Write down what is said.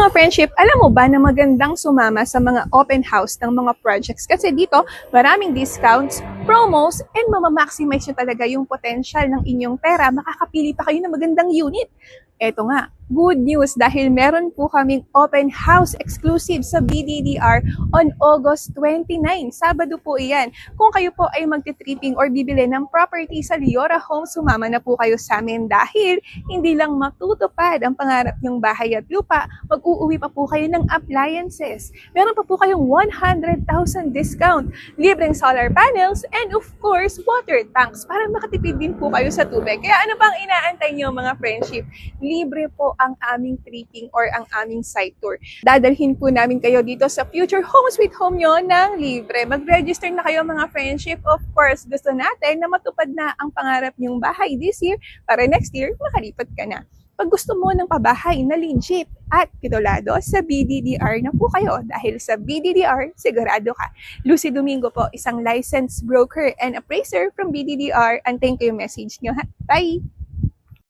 mga friendship, alam mo ba na magandang sumama sa mga open house ng mga projects? Kasi dito, maraming discounts, promos, and mamamaximize nyo talaga yung potential ng inyong pera. Makakapili pa kayo ng magandang unit. Eto nga, good news dahil meron po kaming open house exclusive sa BDDR on August 29. Sabado po iyan. Kung kayo po ay magti-tripping or bibili ng property sa Liora Homes, sumama na po kayo sa amin dahil hindi lang matutupad ang pangarap niyong bahay at lupa, mag-uuwi pa po kayo ng appliances. Meron pa po kayong 100,000 discount, libreng solar panels, and of course, water tanks para makatipid din po kayo sa tubig. Kaya ano bang inaantay niyo mga friendship? Libre po ang aming tripping or ang aming site tour. Dadalhin po namin kayo dito sa future home sweet home nyo ng libre. Mag-register na kayo mga friendship. Of course, gusto natin na matupad na ang pangarap nyong bahay this year para next year makalipat ka na. Pag gusto mo ng pabahay na legit at titulado, sa BDDR na po kayo dahil sa BDDR, sigurado ka. Lucy Domingo po, isang licensed broker and appraiser from BDDR. Antayin ko yung message nyo ha. Bye!